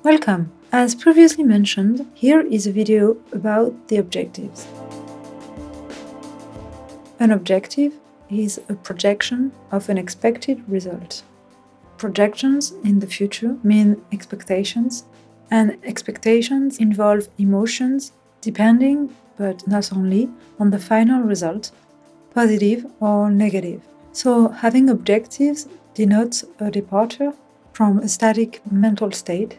Welcome! As previously mentioned, here is a video about the objectives. An objective is a projection of an expected result. Projections in the future mean expectations, and expectations involve emotions depending, but not only, on the final result, positive or negative. So having objectives denotes a departure from a static mental state,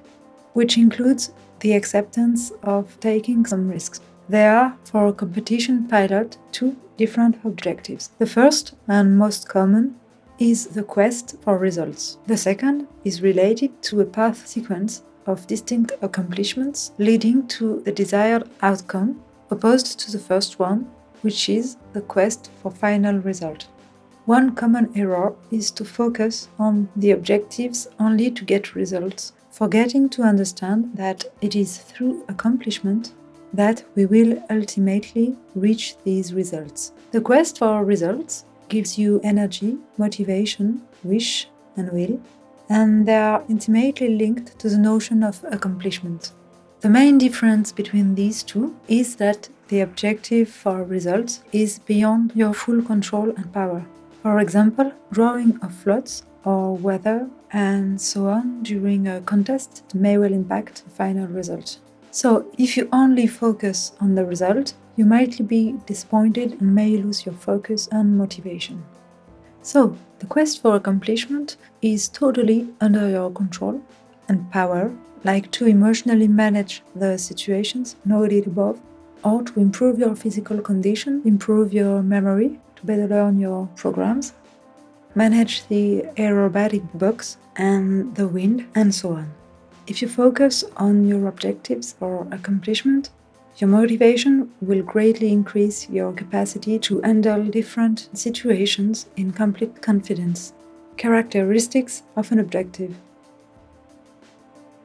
which includes the acceptance of taking some risks. There are, for a competition pilot, two different objectives. The first, and most common, is the quest for results. The second is related to a path sequence of distinct accomplishments leading to the desired outcome, opposed to the first one, which is the quest for final result. One common error is to focus on the objectives only to get results, forgetting to understand that it is through accomplishment that we will ultimately reach these results. The quest for results gives you energy, motivation, wish, and will, and they are intimately linked to the notion of accomplishment. The main difference between these two is that the objective for results is beyond your full control and power. For example, drawing of floods or weather and so on during a contest may well impact the final result. So if you only focus on the result, you might be disappointed and may lose your focus and motivation. So the quest for accomplishment is totally under your control and power, like to emotionally manage the situations noted above, or to improve your physical condition, improve your memory, to better learn your programs, manage the aerobatic box and the wind, and so on. If you focus on your objectives for accomplishment, your motivation will greatly increase your capacity to handle different situations in complete confidence. Characteristics of an objective.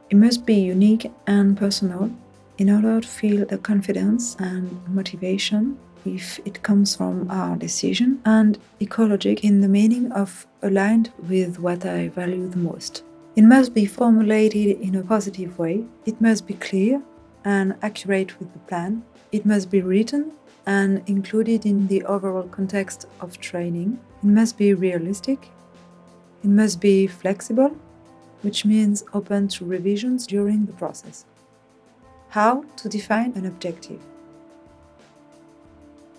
It must be unique and personal in order to feel the confidence and motivation if it comes from our decision, and ecologic in the meaning of aligned with what I value the most. It must be formulated in a positive way, it must be clear and accurate with the plan, it must be written and included in the overall context of training, it must be realistic, it must be flexible, which means open to revisions during the process. How to define an objective?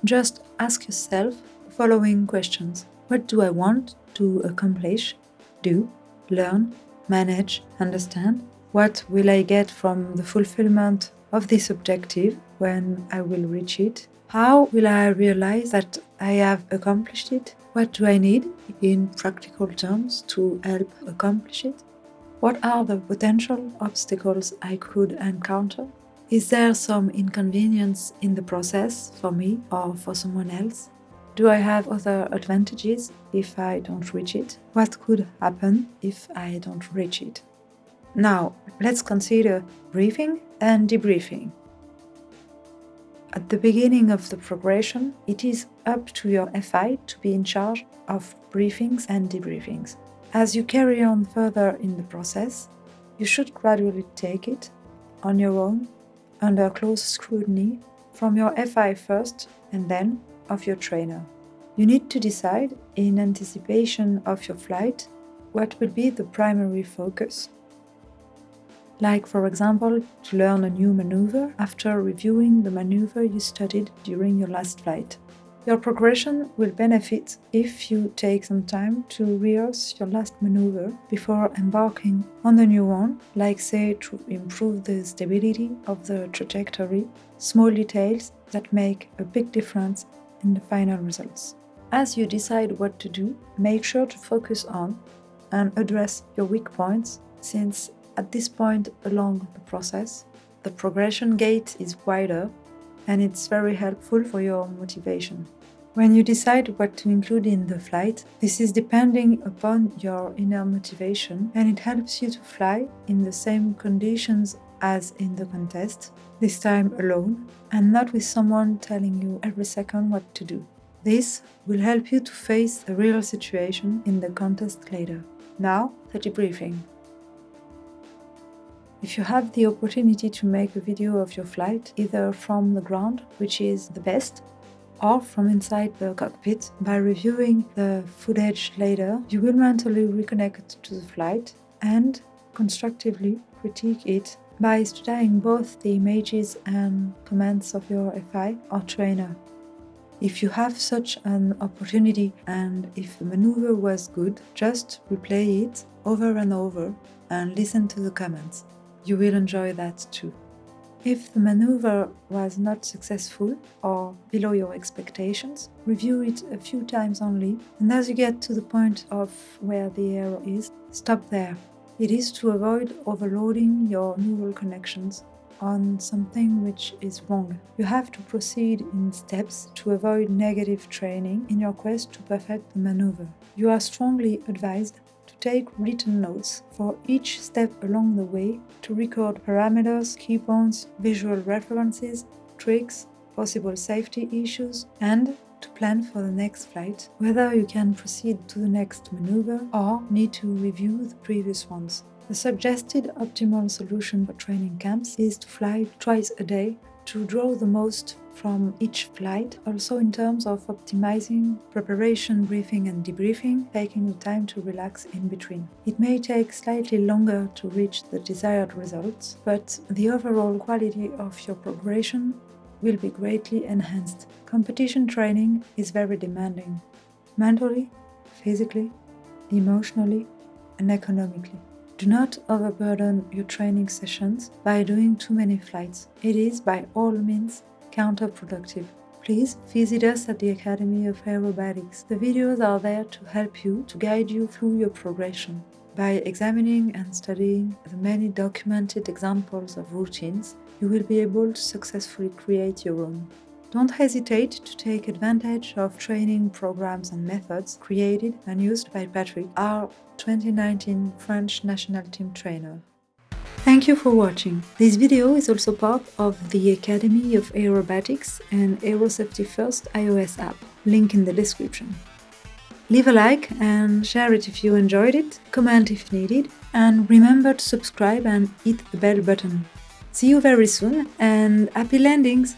Just ask yourself the following questions. What do I want to accomplish, do, learn, manage, understand? What will I get from the fulfillment of this objective when I will reach it? How will I realize that I have accomplished it? What do I need in practical terms to help accomplish it? What are the potential obstacles I could encounter? Is there some inconvenience in the process for me or for someone else? Do I have other advantages if I don't reach it? What could happen if I don't reach it? Now, let's consider briefing and debriefing. At the beginning of the progression, it is up to your FI to be in charge of briefings and debriefings. As you carry on further in the process, you should gradually take it on your own, under close scrutiny from your FI first and then of your trainer. You need to decide, in anticipation of your flight, what will be the primary focus. Like, for example, to learn a new maneuver after reviewing the maneuver you studied during your last flight. Your progression will benefit if you take some time to rehearse your last maneuver before embarking on the new one, like say to improve the stability of the trajectory, small details that make a big difference in the final results. As you decide what to do, make sure to focus on and address your weak points, since at this point along the process, the progression gate is wider and it's very helpful for your motivation. When you decide what to include in the flight, this is depending upon your inner motivation, and it helps you to fly in the same conditions as in the contest, this time alone, and not with someone telling you every second what to do. This will help you to face the real situation in the contest later. Now, the debriefing. If you have the opportunity to make a video of your flight, either from the ground, which is the best, or from inside the cockpit, by reviewing the footage later, you will mentally reconnect to the flight and constructively critique it by studying both the images and comments of your FI or trainer. If you have such an opportunity and if the maneuver was good, just replay it over and over and listen to the comments. You will enjoy that too. If the maneuver was not successful or below your expectations, review it a few times only, and as you get to the point of where the error is, stop there. It is to avoid overloading your neural connections on something which is wrong. You have to proceed in steps to avoid negative training in your quest to perfect the maneuver. You are strongly advised to take written notes for each step along the way to record parameters, key points, visual references, tricks, possible safety issues, and to plan for the next flight, whether you can proceed to the next maneuver or need to review the previous ones. The suggested optimal solution for training camps is to fly twice a day to draw the most from each flight, also in terms of optimizing preparation, briefing and debriefing, taking the time to relax in between. It may take slightly longer to reach the desired results, but the overall quality of your progression will be greatly enhanced. Competition training is very demanding, mentally, physically, emotionally and economically. Do not overburden your training sessions by doing too many flights. It is by all means counterproductive. Please visit us at the Academy of Aerobatics. The videos are there to help you, to guide you through your progression. By examining and studying the many documented examples of routines, you will be able to successfully create your own. Don't hesitate to take advantage of training programs and methods created and used by Patrick, our 2019 French national team trainer. Thank you for watching. This video is also part of the Academy of Aerobatics and Aero SafetyFirst iOS app, link in the description. Leave a like and share it if you enjoyed it, comment if needed, and remember to subscribe and hit the bell button. See you very soon and happy landings!